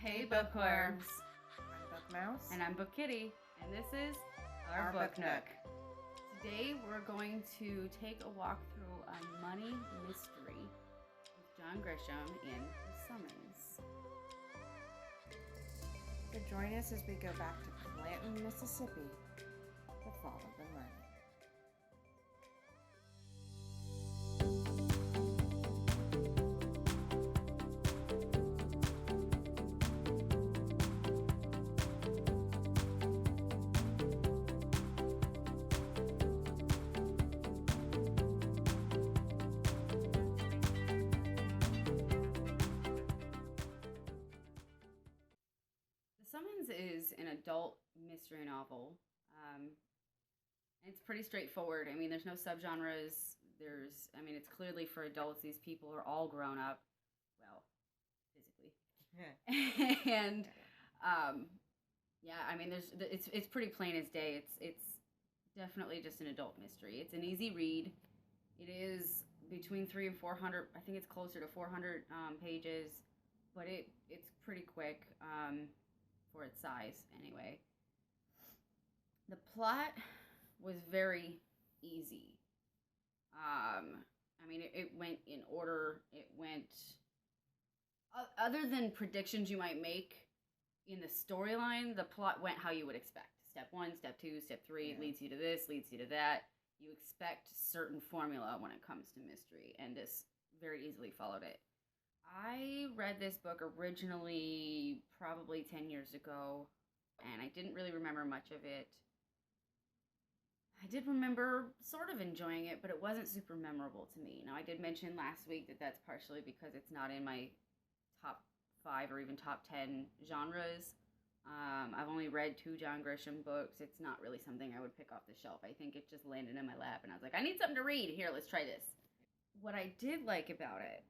Hey bookworms! I'm Bookmouse. And I'm BookKitty, and this is our BookNook. Today we're going to take a walk through a money mystery with John Grisham in The Summons. So join us as we go back to Clanton, Mississippi to follow the money. The Summons is an adult mystery novel. It's pretty straightforward. I mean, there's no subgenres. It's clearly for adults. These people are all grown up. Well, physically. Yeah. And, it's pretty plain as day. It's definitely just an adult mystery. It's an easy read. It is between 300 and 400. I think it's closer to 400 pages, but it's pretty quick for its size anyway. The plot was very easy. It went in order. It went, other than predictions you might make in the storyline, the plot went how you would expect. Step 1, step 2, step 3 leads you to this, leads you to that. You expect certain formula when it comes to mystery, and this very easily followed it. I read this book originally probably 10 years ago, and I didn't really remember much of it. I did remember sort of enjoying it, but it wasn't super memorable to me. Now, I did mention last week that that's partially because it's not in my top 5 or even top 10 genres. I've only read 2 John Grisham books. It's not really something I would pick off the shelf. I think it just landed in my lap, and I was like, I need something to read. Here, let's try this. What I did like about it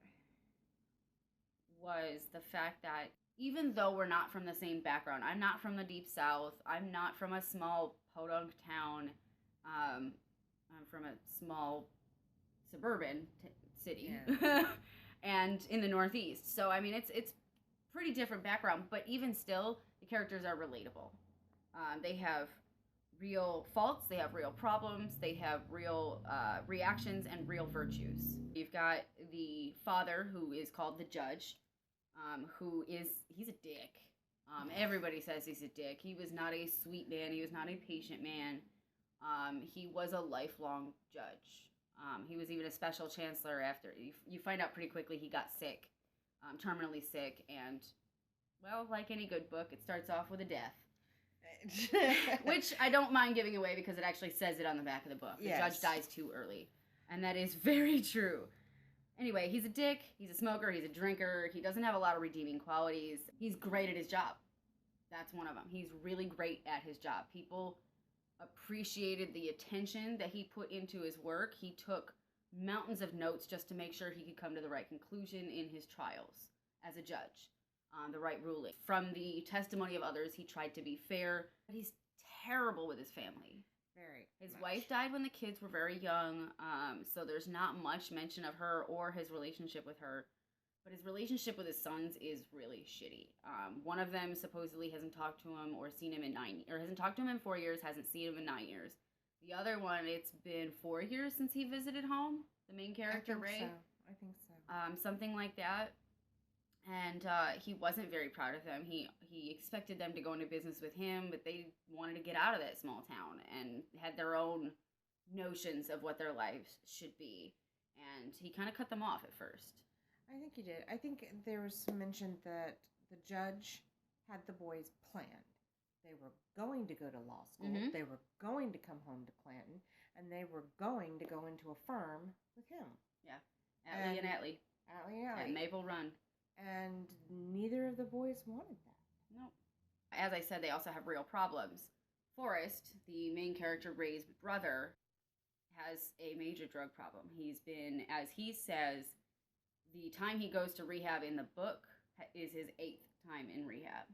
was the fact that even though we're not from the same background, I'm not from the Deep South, I'm not from a small podunk town, I'm from a small suburban city, and in the Northeast. So, it's pretty different background, but even still, the characters are relatable. They have real faults, they have real problems, they have real reactions and real virtues. You've got the father, who is called the Judge, he's a dick. Everybody says he's a dick. He was not a sweet man, he was not a patient man. He was a lifelong judge. He was even a special chancellor after. You find out pretty quickly he got sick, terminally sick, and, well, like any good book, it starts off with a death. Which I don't mind giving away because it actually says it on the back of the book. The judge dies too early. And that is very true. Anyway, he's a dick, he's a smoker, he's a drinker, he doesn't have a lot of redeeming qualities. He's great at his job. That's one of them. He's really great at his job. People appreciated the attention that he put into his work. He took mountains of notes just to make sure he could come to the right conclusion in his trials as a judge, the right ruling. From the testimony of others, he tried to be fair, but he's terrible with his family. His wife died when the kids were very young, so there's not much mention of her or his relationship with her. But his relationship with his sons is really shitty. One of them supposedly hasn't talked to him or seen him hasn't talked to him in 4 years, hasn't seen him in 9 years. The other one, it's been 4 years since he visited home. The main character, Ray. I think so. Something like that. And he wasn't very proud of them. He expected them to go into business with him, but they wanted to get out of that small town and had their own notions of what their lives should be. And he kind of cut them off at first. I think he did. I think there was some mention that the judge had the boys planned. They were going to go to law school. Mm-hmm. They were going to come home to Clanton, and they were going to go into a firm with him. Yeah, Atlee and Atlee. Atlee and Atlee. At Maple Run. And neither of the boys wanted that. Nope. As I said, they also have real problems. Forrest, the main character, Ray's brother, has a major drug problem. He's been, as he says, the time he goes to rehab in the book is his 8th time in rehab.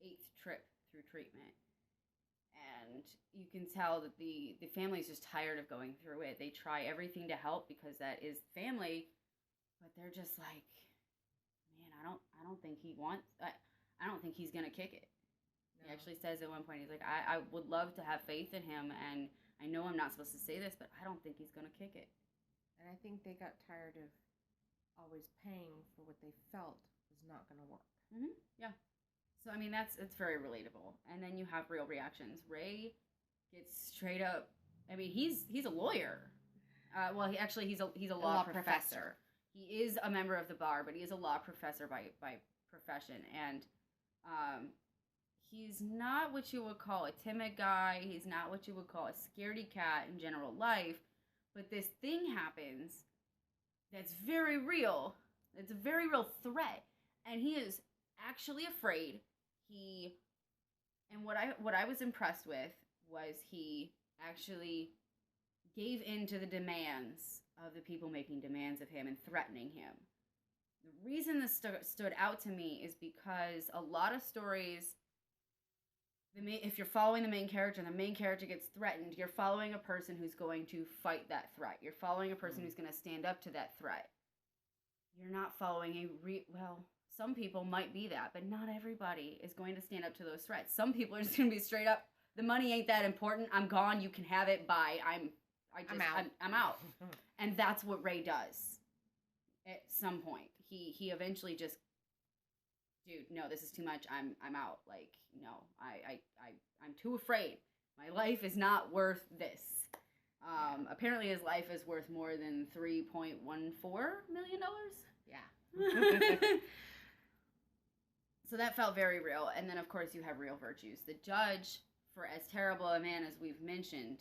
Yes. 8th trip through treatment. And you can tell that the family's just tired of going through it. They try everything to help because that is family, but they're just like, man, I don't think he wants. I don't think he's going to kick it. No. He actually says at one point, he's like, I would love to have faith in him, and I know I'm not supposed to say this, but I don't think he's going to kick it. And I think they got tired of always paying for what they felt was not going to work. Mm-hmm. Yeah. So, I mean, it's very relatable. And then you have real reactions. Ray gets straight up, I mean, he's a lawyer. Well, he's a law professor. He is a member of the bar, but he is a law professor by profession. And he's not what you would call a timid guy. He's not what you would call a scaredy cat in general life. But this thing happens that's very real. It's a very real threat. And he is actually afraid. And what I was impressed with was he actually gave in to the demands of the people making demands of him and threatening him. The reason this stood out to me is because a lot of stories, if you're following the main character and the main character gets threatened, you're following a person who's going to fight that threat. You're following a person who's going to stand up to that threat. You're not following some people might be that, but not everybody is going to stand up to those threats. Some people are just going to be straight up, the money ain't that important. I'm gone. You can have it. Bye. I'm out. And that's what Ray does at some point. He eventually just, dude, no, this is too much. I'm out. Like, no, I'm too afraid. My life is not worth this. Apparently his life is worth more than $3.14 million. Yeah. So that felt very real. And then, of course, you have real virtues. The judge, for as terrible a man as we've mentioned,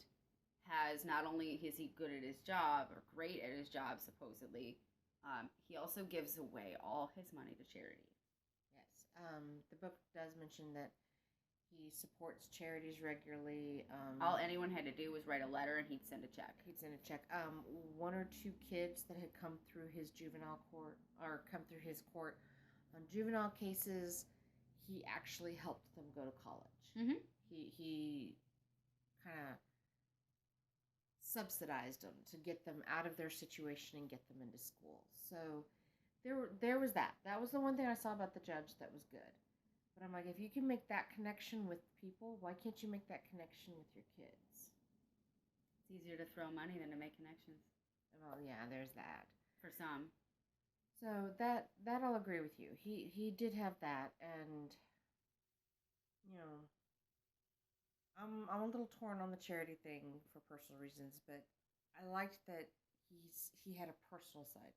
has not only is he good at his job, or great at his job, supposedly, he also gives away all his money to charity. Yes. The book does mention that he supports charities regularly. All anyone had to do was write a letter and he'd send a check. One or two kids that had come through his juvenile court, or come through his court on juvenile cases, he actually helped them go to college. Mm-hmm. He kind of subsidized them to get them out of their situation and get them into school. So there was that. That was the one thing I saw about the judge that was good. But I'm like, if you can make that connection with people, why can't you make that connection with your kids? It's easier to throw money than to make connections. Well, yeah, there's that. For some. So that I'll agree with you. He did have that, and you know, I'm a little torn on the charity thing for personal reasons, but I liked that he had a personal side.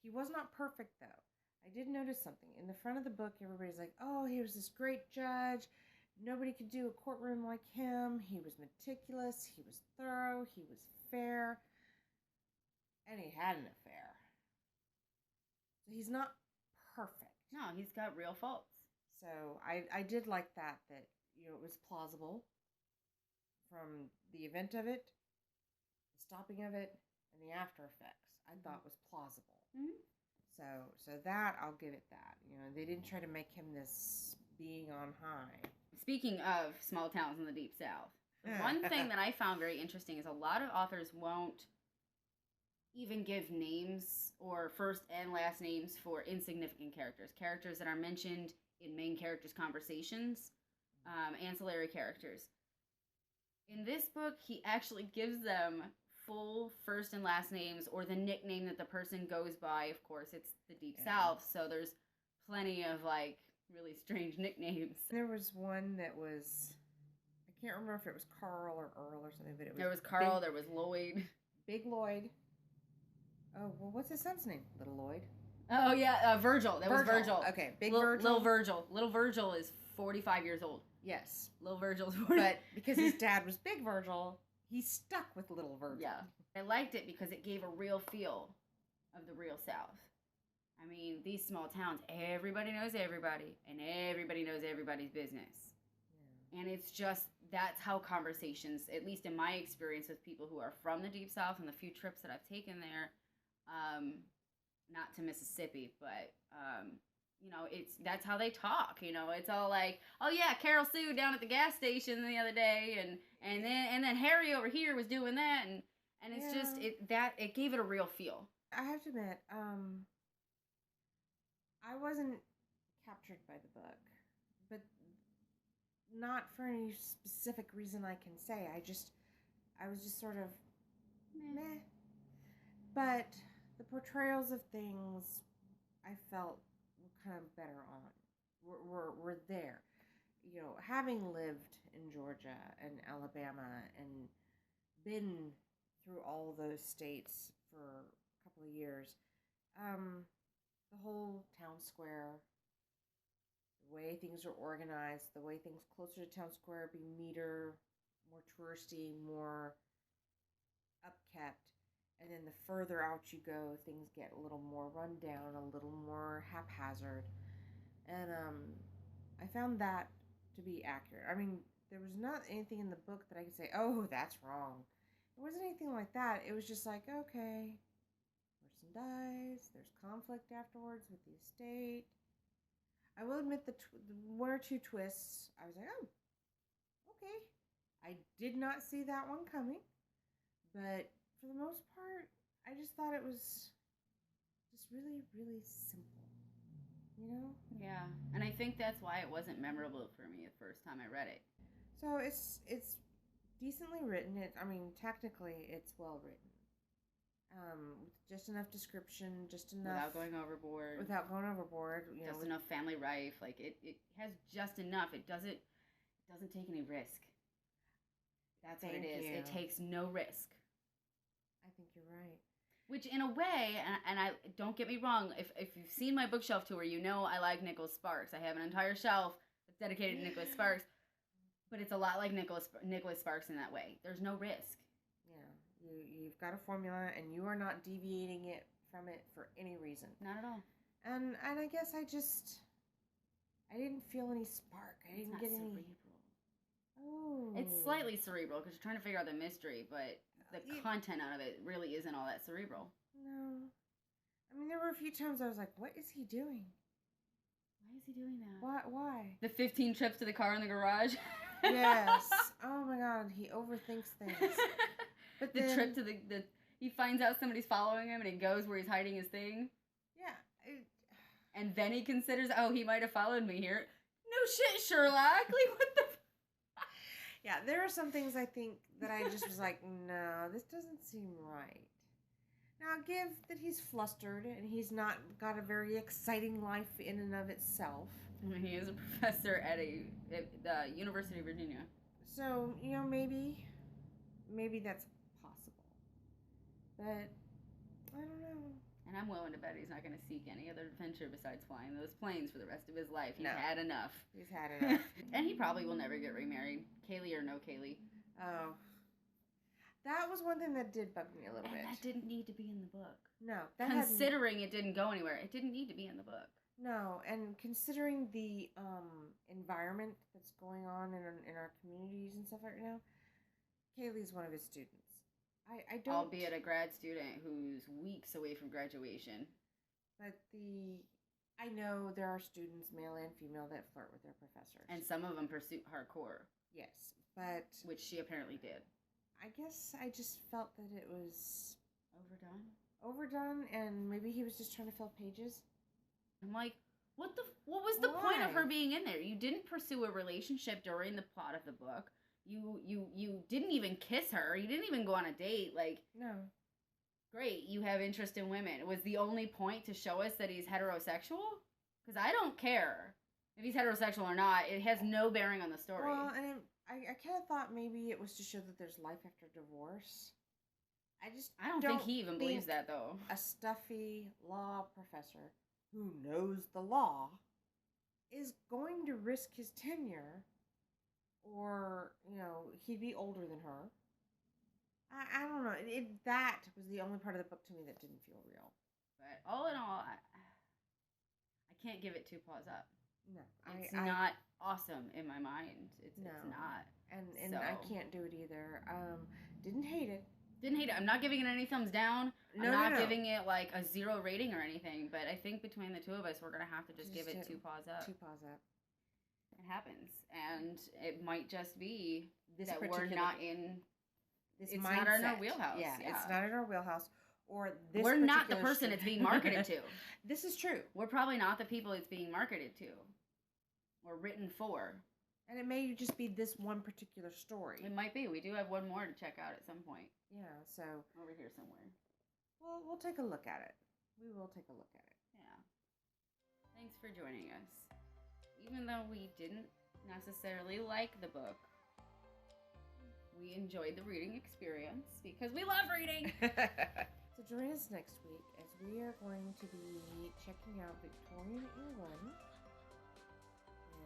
He was not perfect though. I did notice something in the front of the book. Everybody's like, "Oh, he was this great judge. Nobody could do a courtroom like him. He was meticulous. He was thorough. He was fair, and he had an affair." So he's not perfect. No, he's got real faults. So I did like that you know, it was plausible from the event of it, the stopping of it, and the after effects. I thought was plausible. Mm-hmm. So that, I'll give it that. You know, they didn't try to make him this being on high. Speaking of small towns in the Deep South, the one thing that I found very interesting is a lot of authors won't even give names or first and last names for insignificant characters that are mentioned in main characters' conversations, ancillary characters. In this book, he actually gives them full first and last names, or the nickname that the person goes by. Of course, it's the Deep South, so there's plenty of like really strange nicknames. There was one that was, I can't remember if it was Carl or Earl or something, but there was Carl, there was Lloyd. Big Lloyd. Oh, well, what's his son's name? Little Lloyd? Oh, yeah, Virgil. That was Virgil. Okay, Virgil. Little Virgil. Little Virgil is 45 years old. Yes. Little Virgil's 45. But because his dad was Big Virgil, he stuck with Little Virgil. Yeah. I liked it because it gave a real feel of the real South. I mean, these small towns, everybody knows everybody, and everybody knows everybody's business. Yeah. And it's just, that's how conversations, at least in my experience with people who are from the Deep South and the few trips that I've taken there, not to Mississippi, but, you know, that's how they talk, you know, it's all like, oh yeah, Carol Sue down at the gas station the other day, and then Harry over here was doing that, and it's just, it gave it a real feel. I have to admit, I wasn't captured by the book. but not for any specific reason I can say. I was just sort of meh. But the portrayals of things I felt were kind of better on. Were there. You know, having lived in Georgia and Alabama and been through all those states for a couple of years, the whole town square, the way things are organized, the way things closer to town square be neater, more touristy, more upkept. And then the further out you go, things get a little more run down, a little more haphazard. And I found that to be accurate. I mean, there was not anything in the book that I could say, oh, that's wrong. It wasn't anything like that. It was just like, okay, person dies, there's conflict afterwards with the estate. I will admit the one or two twists, I was like, oh, okay. I did not see that one coming. But for the most part, I just thought it was just really, really simple. You know? Yeah, and I think that's why it wasn't memorable for me the first time I read it. So it's decently written. Technically, it's well written. With just enough description, just enough... Without going overboard. You know, enough family rife. Like, it has just enough. It doesn't take any risk. That's what it is. Thank you. It takes no risk. I think you're right. Which, in a way, and I don't get me wrong, if you've seen my bookshelf tour, you know I like Nicholas Sparks. I have an entire shelf that's dedicated to Nicholas Sparks, but it's a lot like Nicholas Sparks in that way. There's no risk. Yeah, you've got a formula, and you are not deviating from it for any reason. Not at all. And I guess I didn't feel any spark. I didn't get any. Cerebral. Oh. It's slightly cerebral because you're trying to figure out the mystery, but the content out of it really isn't all that cerebral. No. I mean, there were a few times I was like, what is he doing? Why is he doing that? Why? The 15 trips to the car in the garage? Yes. Oh my God, he overthinks things. But the trip to the he finds out somebody's following him and he goes where he's hiding his thing. Yeah. And then he considers, oh, he might have followed me here. No shit, Sherlock. Like, what the... Yeah, there are some things I think that I just was like, no, this doesn't seem right. Now, give that he's flustered and he's not got a very exciting life in and of itself. I mean, he is a professor at the University of Virginia. So, you know, maybe that's possible. But, I don't know. And I'm willing to bet he's not going to seek any other adventure besides flying those planes for the rest of his life. He's had enough. He's had enough. And he probably will never get remarried. Kaylee or no Kaylee. Oh. That was one thing that did bug me a little bit. That didn't need to be in the book. No. Considering it didn't go anywhere, it didn't need to be in the book. No, and considering the environment that's going on in our communities and stuff right now, Kaylee's one of his students. I don't... Albeit a grad student who's weeks away from graduation. But I know there are students, male and female, that flirt with their professors. And some of them pursue hardcore. Yes, but... Which she apparently did. I guess I just felt that it was... Overdone, and maybe he was just trying to fill pages. I'm like, what was the point of her being in there? You didn't pursue a relationship during the plot of the book. You didn't even kiss her. You didn't even go on a date. Like, no. Great, you have interest in women. Was the only point to show us that he's heterosexual? Because I don't care if he's heterosexual or not. It has no bearing on the story. Well, and I kind of thought maybe it was to show that there's life after divorce. I don't think he even believes that, though. A stuffy law professor who knows the law is going to risk his tenure, or, you know, he'd be older than her. I don't know. That was the only part of the book to me that didn't feel real. But all in all, I can't give it 2 paws up. No. It's not awesome in my mind. It's not. And so. I can't do it either. Didn't hate it. I'm not giving it any thumbs down. No, I'm not giving it like a 0 rating or anything. But I think between the two of us, we're going to have to just give it 2 paws up. 2 paws up. It happens. And it might just be this that we're not in... This it's mindset. not in our wheelhouse. Yeah, it's not in our wheelhouse. Or this we're not the person it's being marketed to. This is true. We're probably not the people it's being marketed to. or written for. And it may just be this one particular story. It might be. We do have one more to check out at some point. Yeah, so over here somewhere. We'll take a look at it. We will take a look at it. Yeah. Thanks for joining us. Even though we didn't necessarily like the book, we enjoyed the reading experience because we love reading. So join us next week as we are going to be checking out Victorian England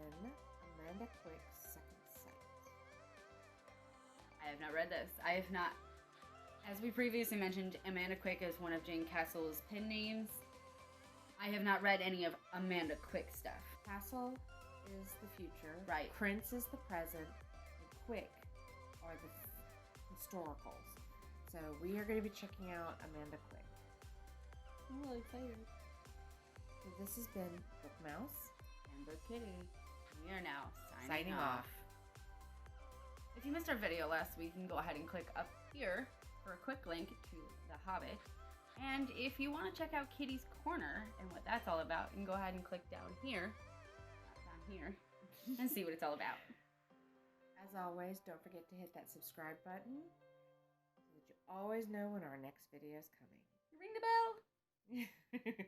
in Amanda Quick's Second Sight. I have not read this. I have not. As we previously mentioned, Amanda Quick is one of Jane Castle's pen names. I have not read any of Amanda Quick stuff. Castle is the future. Right. Prince is the present. And Quick are the historicals. So we are going to be checking out Amanda Quick. I'm really excited. So this has been Book Mouse and BookKitty. We are now signing off. If you missed our video last week, you can go ahead and click up here for a quick link to The Hobbit. And if you want to check out Kitty's Corner and what that's all about, you can go ahead and click down here, and see what it's all about. As always, don't forget to hit that subscribe button so that you always know when our next video is coming. Ring the bell!